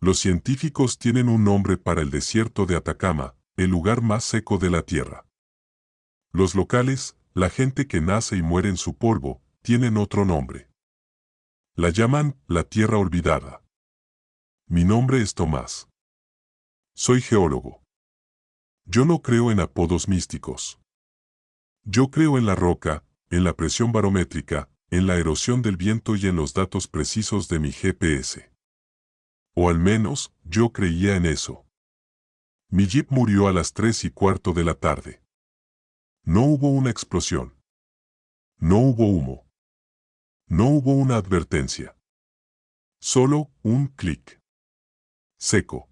Los científicos tienen un nombre para el desierto de Atacama, el lugar más seco de la Tierra. Los locales, la gente que nace y muere en su polvo, tienen otro nombre. La llaman la Tierra Olvidada. Mi nombre es Tomás. Soy geólogo. Yo no creo en apodos místicos. Yo creo en la roca, en la presión barométrica, en la erosión del viento y en los datos precisos de mi GPS. O al menos, yo creía en eso. Mi jeep murió a las 3:15 de la tarde. No hubo una explosión. No hubo humo. No hubo una advertencia. Solo un clic. Seco.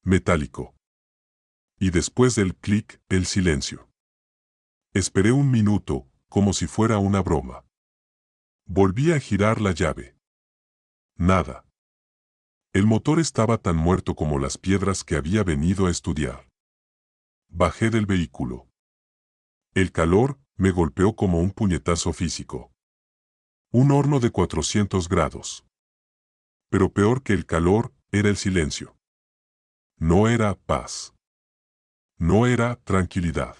Metálico. Y después del clic, el silencio. Esperé un minuto, como si fuera una broma. Volví a girar la llave. Nada. El motor estaba tan muerto como las piedras que había venido a estudiar. Bajé del vehículo. El calor me golpeó como un puñetazo físico. Un horno de 400 grados. Pero peor que el calor, era el silencio. No era paz. No era tranquilidad.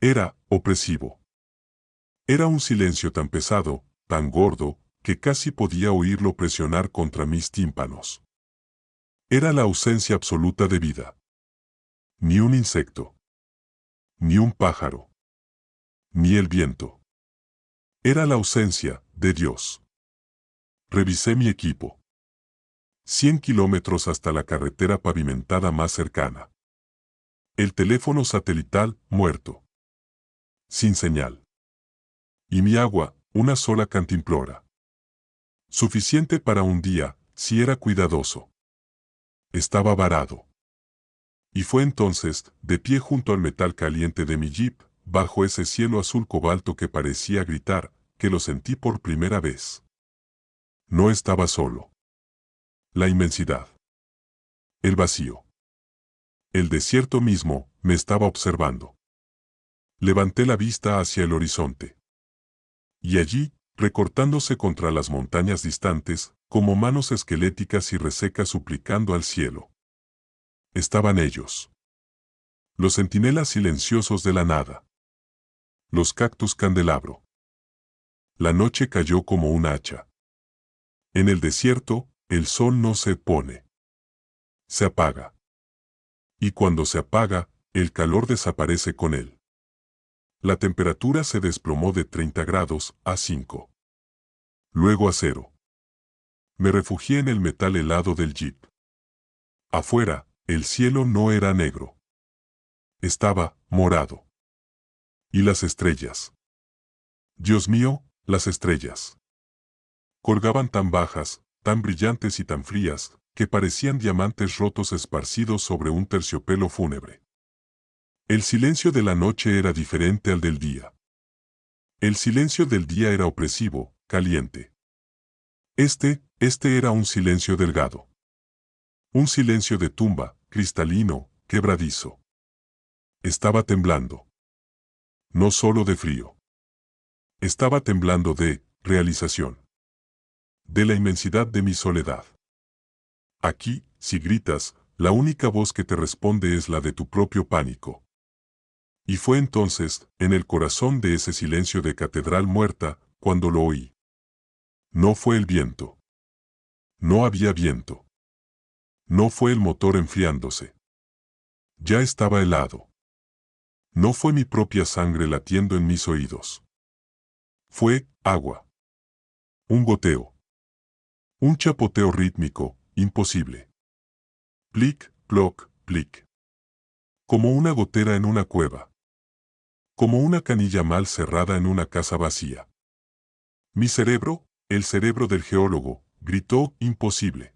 Era opresivo. Era un silencio tan pesado, tan gordo, que casi podía oírlo presionar contra mis tímpanos. Era la ausencia absoluta de vida. Ni un insecto. Ni un pájaro. Ni el viento. Era la ausencia de Dios. Revisé mi equipo. 100 kilómetros hasta la carretera pavimentada más cercana. El teléfono satelital muerto. Sin señal. Y mi agua, una sola cantimplora. Suficiente para un día, si era cuidadoso. Estaba varado. Y fue entonces, de pie junto al metal caliente de mi jeep, bajo ese cielo azul cobalto que parecía gritar, que lo sentí por primera vez. No estaba solo. La inmensidad. El vacío. El desierto mismo, me estaba observando. Levanté la vista hacia el horizonte. Y allí, recortándose contra las montañas distantes, como manos esqueléticas y resecas suplicando al cielo. Estaban ellos. Los centinelas silenciosos de la nada. Los cactus candelabro. La noche cayó como un hacha. En el desierto, el sol no se pone. Se apaga. Y cuando se apaga, el calor desaparece con él. La temperatura se desplomó de 30 grados a 5. Luego a 0. Me refugié en el metal helado del jeep. Afuera, el cielo no era negro. Estaba morado. Y las estrellas. Dios mío, las estrellas. Colgaban tan bajas, tan brillantes y tan frías, que parecían diamantes rotos esparcidos sobre un terciopelo fúnebre. El silencio de la noche era diferente al del día. El silencio del día era opresivo, caliente. Este era un silencio delgado. Un silencio de tumba, cristalino, quebradizo. Estaba temblando. No solo de frío. Estaba temblando de realización. De la inmensidad de mi soledad. Aquí, si gritas, la única voz que te responde es la de tu propio pánico. Y fue entonces, en el corazón de ese silencio de catedral muerta, cuando lo oí. No fue el viento. No había viento. No fue el motor enfriándose. Ya estaba helado. No fue mi propia sangre latiendo en mis oídos. Fue agua. Un goteo. Un chapoteo rítmico, imposible. Plic, ploc, plic. Como una gotera en una cueva. Como una canilla mal cerrada en una casa vacía. Mi cerebro, el cerebro del geólogo, gritó imposible.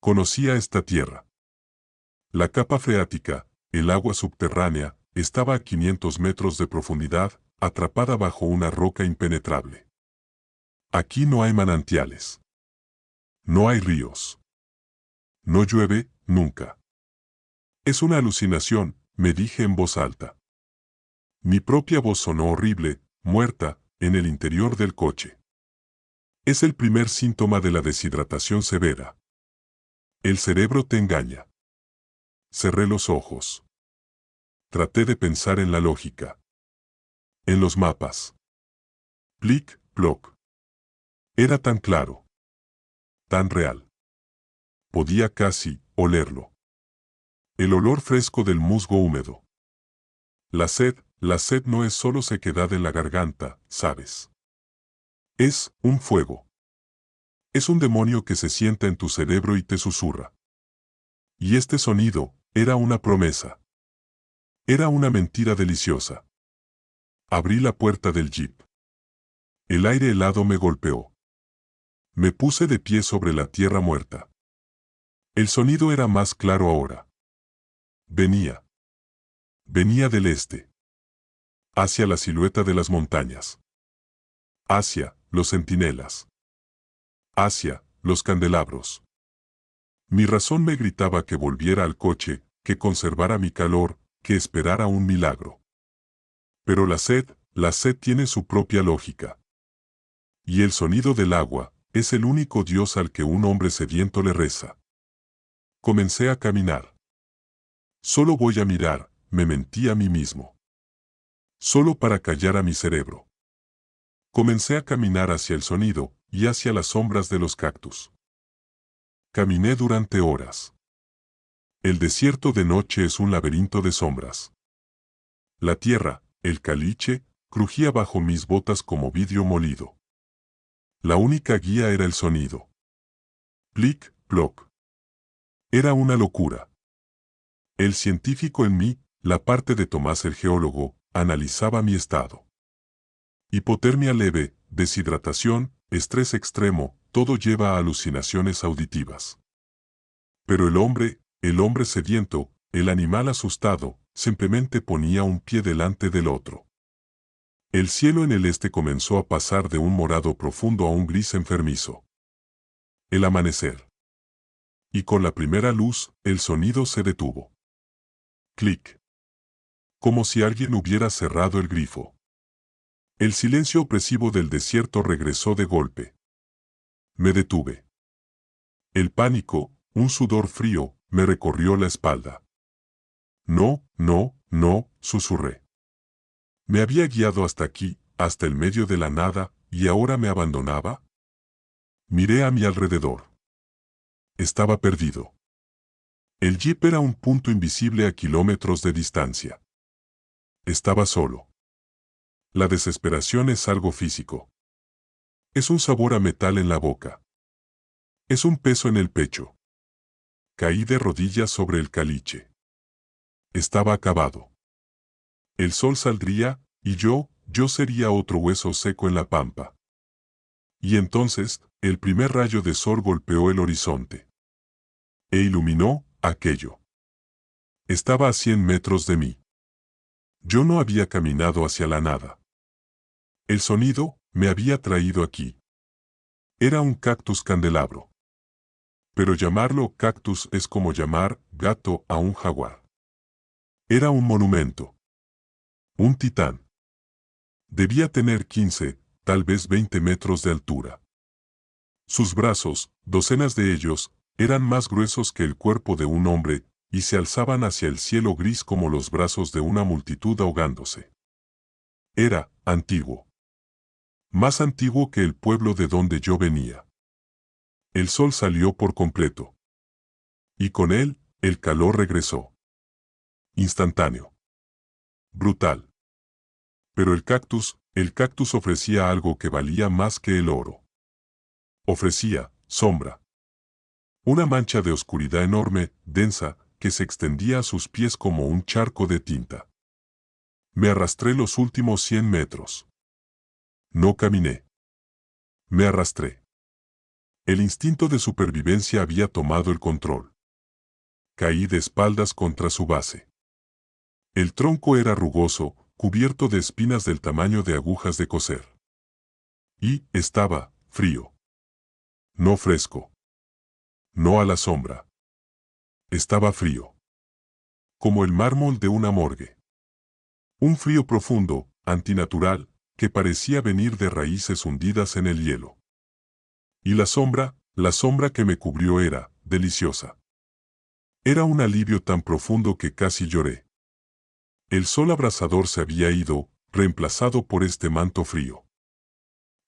Conocía esta tierra. La capa freática, el agua subterránea, estaba a 500 metros de profundidad, atrapada bajo una roca impenetrable. Aquí no hay manantiales. No hay ríos. No llueve, nunca. Es una alucinación, me dije en voz alta. Mi propia voz sonó horrible, muerta, en el interior del coche. Es el primer síntoma de la deshidratación severa. El cerebro te engaña. Cerré los ojos. Traté de pensar en la lógica. En los mapas. Plic, ploc. Era tan claro. Tan real. Podía casi olerlo. El olor fresco del musgo húmedo. La sed no es solo sequedad en la garganta, ¿sabes? Es un fuego. Es un demonio que se sienta en tu cerebro y te susurra. Y este sonido era una promesa. Era una mentira deliciosa. Abrí la puerta del jeep. El aire helado me golpeó. Me puse de pie sobre la tierra muerta. El sonido era más claro ahora. Venía del este. Hacia la silueta de las montañas. Hacia los centinelas. Hacia los candelabros. Mi razón me gritaba que volviera al coche, que conservara mi calor, que esperara un milagro. Pero la sed tiene su propia lógica. Y el sonido del agua es el único Dios al que un hombre sediento le reza. Comencé a caminar. Solo voy a mirar, me mentí a mí mismo. Solo para callar a mi cerebro. Comencé a caminar hacia el sonido y hacia las sombras de los cactus. Caminé durante horas. El desierto de noche es un laberinto de sombras. La tierra, el caliche, crujía bajo mis botas como vidrio molido. La única guía era el sonido. Plic, ploc. Era una locura. El científico en mí, la parte de Tomás el geólogo, analizaba mi estado. Hipotermia leve, deshidratación, estrés extremo, todo lleva a alucinaciones auditivas. Pero el hombre sediento, el animal asustado, simplemente ponía un pie delante del otro. El cielo en el este comenzó a pasar de un morado profundo a un gris enfermizo. El amanecer. Y con la primera luz, el sonido se detuvo. Clic. Como si alguien hubiera cerrado el grifo. El silencio opresivo del desierto regresó de golpe. Me detuve. El pánico, un sudor frío, me recorrió la espalda. No, no, no, susurré. Me había guiado hasta aquí, hasta el medio de la nada, y ahora me abandonaba. Miré a mi alrededor. Estaba perdido. El jeep era un punto invisible a kilómetros de distancia. Estaba solo. La desesperación es algo físico. Es un sabor a metal en la boca. Es un peso en el pecho. Caí de rodillas sobre el caliche. Estaba acabado. El sol saldría, y yo sería otro hueso seco en la pampa. Y entonces, el primer rayo de sol golpeó el horizonte. E iluminó aquello. Estaba a 100 metros de mí. Yo no había caminado hacia la nada. El sonido me había traído aquí. Era un cactus candelabro. Pero llamarlo cactus es como llamar gato a un jaguar. Era un monumento. Un titán. Debía tener 15, tal vez 20 metros de altura. Sus brazos, docenas de ellos, eran más gruesos que el cuerpo de un hombre, y se alzaban hacia el cielo gris como los brazos de una multitud ahogándose. Era antiguo. Más antiguo que el pueblo de donde yo venía. El sol salió por completo. Y con él, el calor regresó. Instantáneo. Brutal. Pero el cactus ofrecía algo que valía más que el oro. Ofrecía sombra. Una mancha de oscuridad enorme, densa, que se extendía a sus pies como un charco de tinta. Me arrastré los últimos 100 metros. No caminé. Me arrastré. El instinto de supervivencia había tomado el control. Caí de espaldas contra su base. El tronco era rugoso, cubierto de espinas del tamaño de agujas de coser. Y estaba frío. No fresco. No a la sombra. Estaba frío. Como el mármol de una morgue. Un frío profundo, antinatural, que parecía venir de raíces hundidas en el hielo. Y la sombra que me cubrió era deliciosa. Era un alivio tan profundo que casi lloré. El sol abrasador se había ido, reemplazado por este manto frío.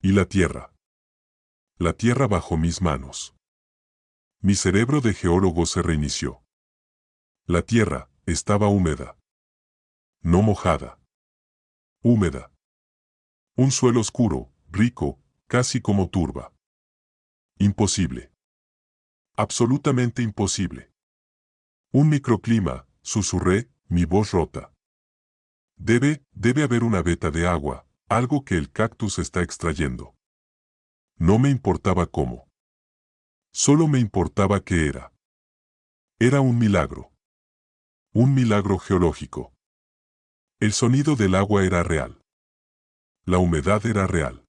Y la tierra. La tierra bajo mis manos. Mi cerebro de geólogo se reinició. La tierra estaba húmeda. No mojada. Húmeda. Un suelo oscuro, rico, casi como turba. Imposible. Absolutamente imposible. Un microclima, susurré, mi voz rota. Debe haber una veta de agua, algo que el cactus está extrayendo. No me importaba cómo. Solo me importaba qué era. Era un milagro. Un milagro geológico. El sonido del agua era real. La humedad era real.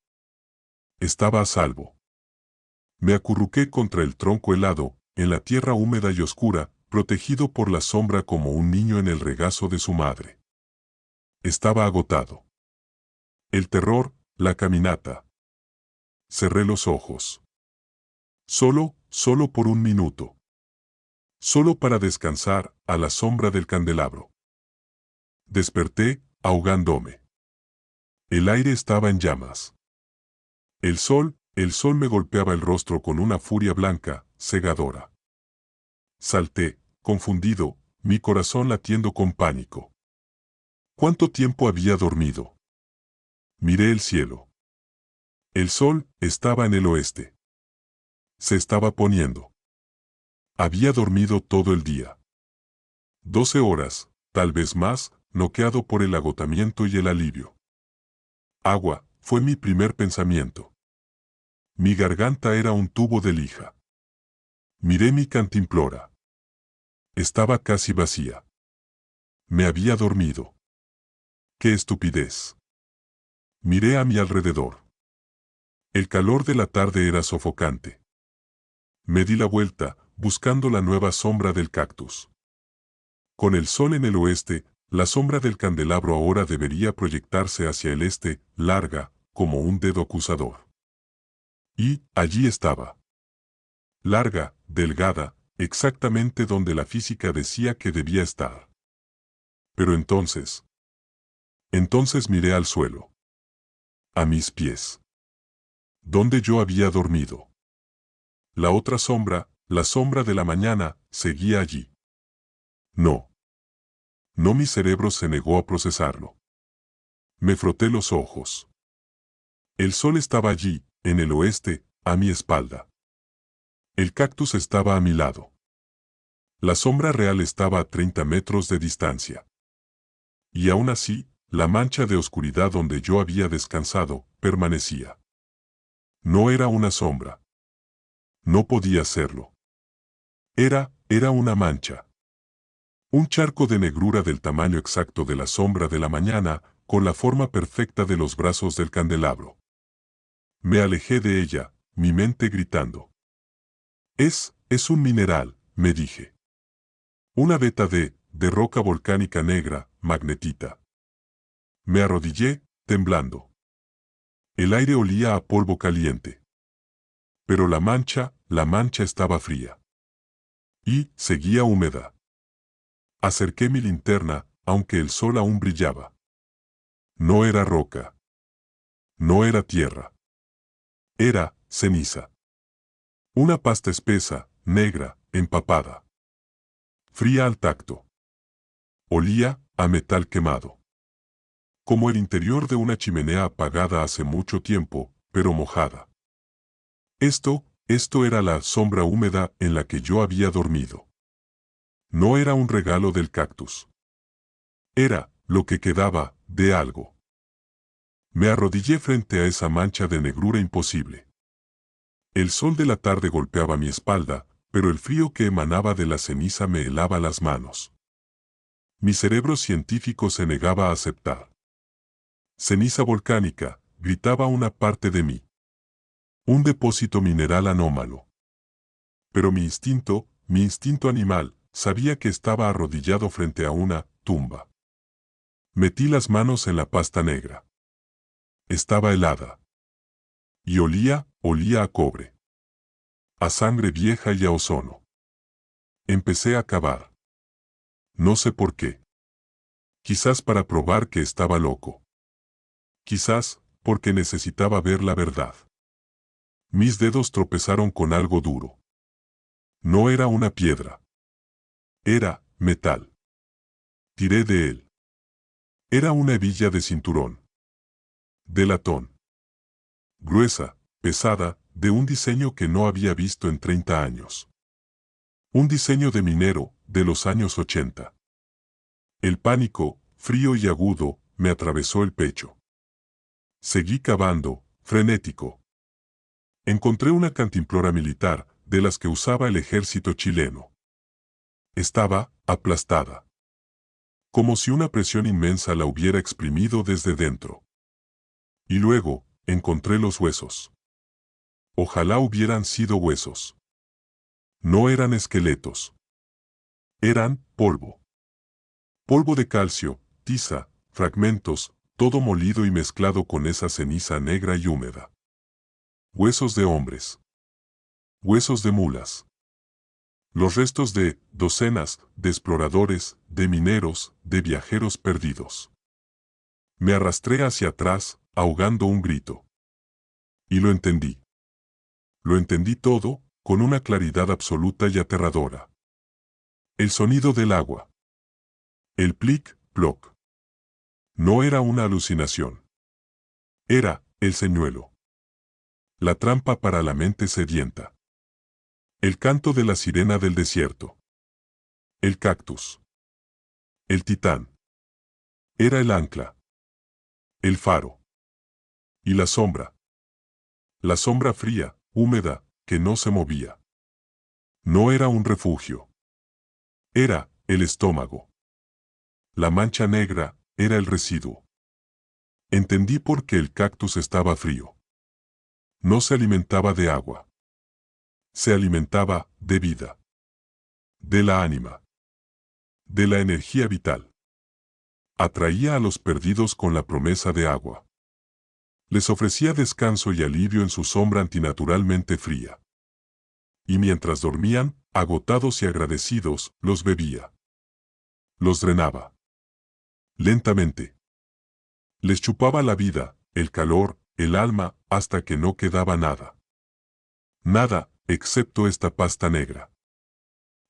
Estaba a salvo. Me acurruqué contra el tronco helado, en la tierra húmeda y oscura, protegido por la sombra como un niño en el regazo de su madre. Estaba agotado. El terror, la caminata. Cerré los ojos. Solo por un minuto. Solo para descansar, a la sombra del candelabro. Desperté, ahogándome. El aire estaba en llamas. El sol me golpeaba el rostro con una furia blanca, cegadora. Salté, confundido, mi corazón latiendo con pánico. ¿Cuánto tiempo había dormido? Miré el cielo. El sol estaba en el oeste. Se estaba poniendo. Había dormido todo el día. 12 horas, tal vez más, noqueado por el agotamiento y el alivio. Agua, fue mi primer pensamiento. Mi garganta era un tubo de lija. Miré mi cantimplora. Estaba casi vacía. Me había dormido. ¡Qué estupidez! Miré a mi alrededor. El calor de la tarde era sofocante. Me di la vuelta, buscando la nueva sombra del cactus. Con el sol en el oeste, la sombra del candelabro ahora debería proyectarse hacia el este, larga, como un dedo acusador. Y, allí estaba. Larga, delgada, exactamente donde la física decía que debía estar. Pero entonces miré al suelo. A mis pies. Donde yo había dormido. La otra sombra, la sombra de la mañana, seguía allí. No. No, mi cerebro se negó a procesarlo. Me froté los ojos. El sol estaba allí, en el oeste, a mi espalda. El cactus estaba a mi lado. La sombra real estaba a 30 metros de distancia. Y aún así, la mancha de oscuridad donde yo había descansado, permanecía. No era una sombra. No podía serlo. Era una mancha. Un charco de negrura del tamaño exacto de la sombra de la mañana, con la forma perfecta de los brazos del candelabro. Me alejé de ella, mi mente gritando. Es un mineral, me dije. Una veta de roca volcánica negra, magnetita. Me arrodillé, temblando. El aire olía a polvo caliente. Pero la mancha estaba fría. Y seguía húmeda. Acerqué mi linterna, aunque el sol aún brillaba. No era roca. No era tierra. Era ceniza. Una pasta espesa, negra, empapada. Fría al tacto. Olía a metal quemado. Como el interior de una chimenea apagada hace mucho tiempo, pero mojada. Esto era la sombra húmeda en la que yo había dormido. No era un regalo del cactus. Era lo que quedaba de algo. Me arrodillé frente a esa mancha de negrura imposible. El sol de la tarde golpeaba mi espalda, pero el frío que emanaba de la ceniza me helaba las manos. Mi cerebro científico se negaba a aceptar. Ceniza volcánica, gritaba una parte de mí. Un depósito mineral anómalo. Pero mi instinto animal, sabía que estaba arrodillado frente a una tumba. Metí las manos en la pasta negra. Estaba helada. Y olía a cobre. A sangre vieja y a ozono. Empecé a cavar. No sé por qué. Quizás para probar que estaba loco. Quizás porque necesitaba ver la verdad. Mis dedos tropezaron con algo duro. No era una piedra. Era metal. Tiré de él. Era una hebilla de cinturón. De latón. Gruesa, pesada, de un diseño que no había visto en 30 años. Un diseño de minero, de los años 80. El pánico, frío y agudo, me atravesó el pecho. Seguí cavando, frenético. Encontré una cantimplora militar, de las que usaba el ejército chileno. Estaba aplastada. Como si una presión inmensa la hubiera exprimido desde dentro. Y luego, encontré los huesos. Ojalá hubieran sido huesos. No eran esqueletos. Eran polvo. Polvo de calcio, tiza, fragmentos, todo molido y mezclado con esa ceniza negra y húmeda. Huesos de hombres. Huesos de mulas. Los restos de docenas de exploradores, de mineros, de viajeros perdidos. Me arrastré hacia atrás, ahogando un grito. Y lo entendí. Lo entendí todo, con una claridad absoluta y aterradora. El sonido del agua. El plic-ploc. No era una alucinación. Era el señuelo. La trampa para la mente sedienta. El canto de la sirena del desierto. El cactus. El titán. Era el ancla. El faro. Y la sombra. La sombra fría, húmeda, que no se movía. No era un refugio. Era el estómago. La mancha negra era el residuo. Entendí por qué el cactus estaba frío. No se alimentaba de agua. Se alimentaba de vida. De la ánima. De la energía vital. Atraía a los perdidos con la promesa de agua. Les ofrecía descanso y alivio en su sombra antinaturalmente fría. Y mientras dormían, agotados y agradecidos, los bebía. Los drenaba. Lentamente. Les chupaba la vida, el calor, el alma, hasta que no quedaba nada. Nada, excepto esta pasta negra.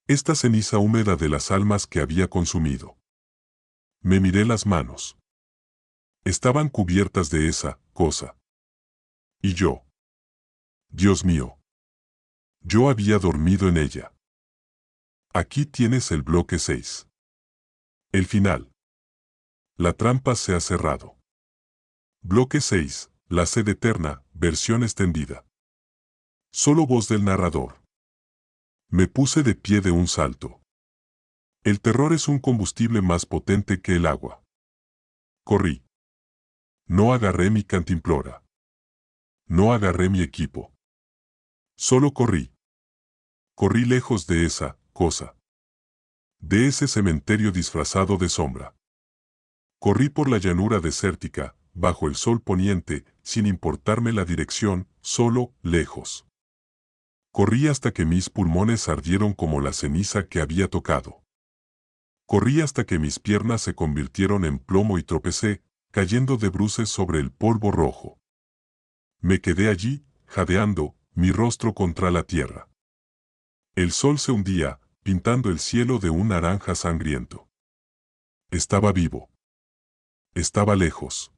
Esta ceniza húmeda de las almas que había consumido. Me miré las manos. Estaban cubiertas de esa cosa. Y yo. Dios mío. Yo había dormido en ella. Aquí tienes el bloque 6. El final. La trampa se ha cerrado. Bloque 6, la sed eterna, versión extendida. Solo voz del narrador. Me puse de pie de un salto. El terror es un combustible más potente que el agua. Corrí. No agarré mi cantimplora. No agarré mi equipo. Solo corrí. Corrí lejos de esa cosa. De ese cementerio disfrazado de sombra. Corrí por la llanura desértica, bajo el sol poniente, sin importarme la dirección, solo, lejos. Corrí hasta que mis pulmones ardieron como la ceniza que había tocado. Corrí hasta que mis piernas se convirtieron en plomo y tropecé, cayendo de bruces sobre el polvo rojo. Me quedé allí, jadeando, mi rostro contra la tierra. El sol se hundía, pintando el cielo de un naranja sangriento. Estaba vivo. Estaba lejos.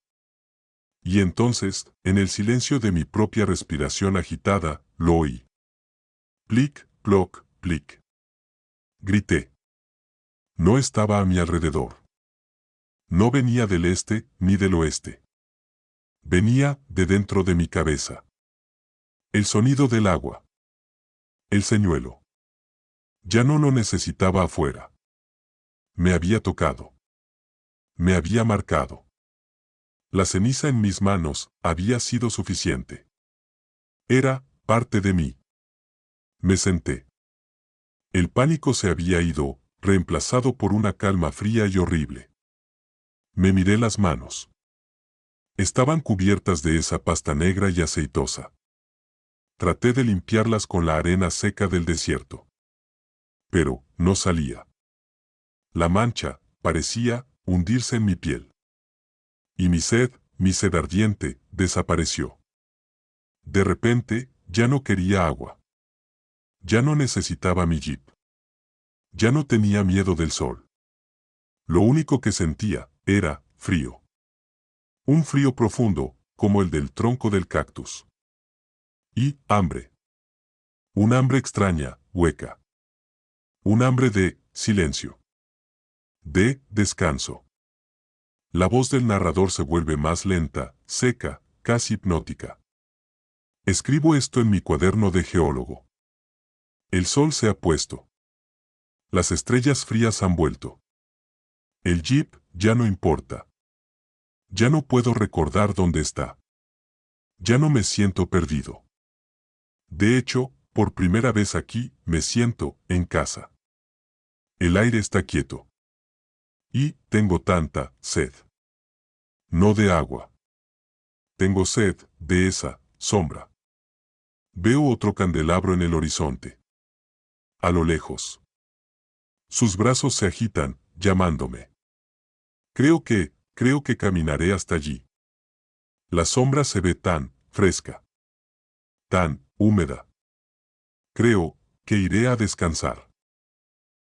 Y entonces, en el silencio de mi propia respiración agitada, lo oí. Plic, ploc, plic. Grité. No estaba a mi alrededor. No venía del este ni del oeste. Venía de dentro de mi cabeza. El sonido del agua. El señuelo. Ya no lo necesitaba afuera. Me había tocado. Me había marcado. La ceniza en mis manos había sido suficiente. Era parte de mí. Me senté. El pánico se había ido, reemplazado por una calma fría y horrible. Me miré las manos. Estaban cubiertas de esa pasta negra y aceitosa. Traté de limpiarlas con la arena seca del desierto. pero no salía. La mancha parecía hundirse en mi piel. Y mi sed ardiente, desapareció. De repente, ya no quería agua. Ya no necesitaba mi jeep. Ya no tenía miedo del sol. Lo único que sentía era frío. Un frío profundo, como el del tronco del cactus. Y hambre. Un hambre extraña, hueca. Un hambre de silencio. De descanso. La voz del narrador se vuelve más lenta, seca, casi hipnótica. Escribo esto en mi cuaderno de geólogo. El sol se ha puesto. Las estrellas frías han vuelto. El jeep ya no importa. Ya no puedo recordar dónde está. Ya no me siento perdido. De hecho, por primera vez aquí, me siento en casa. El aire está quieto. Y tengo tanta sed. No de agua. Tengo sed de esa sombra. Veo otro candelabro en el horizonte. A lo lejos. Sus brazos se agitan, llamándome. Creo que caminaré hasta allí. La sombra se ve tan fresca. Tan húmeda. Creo que iré a descansar.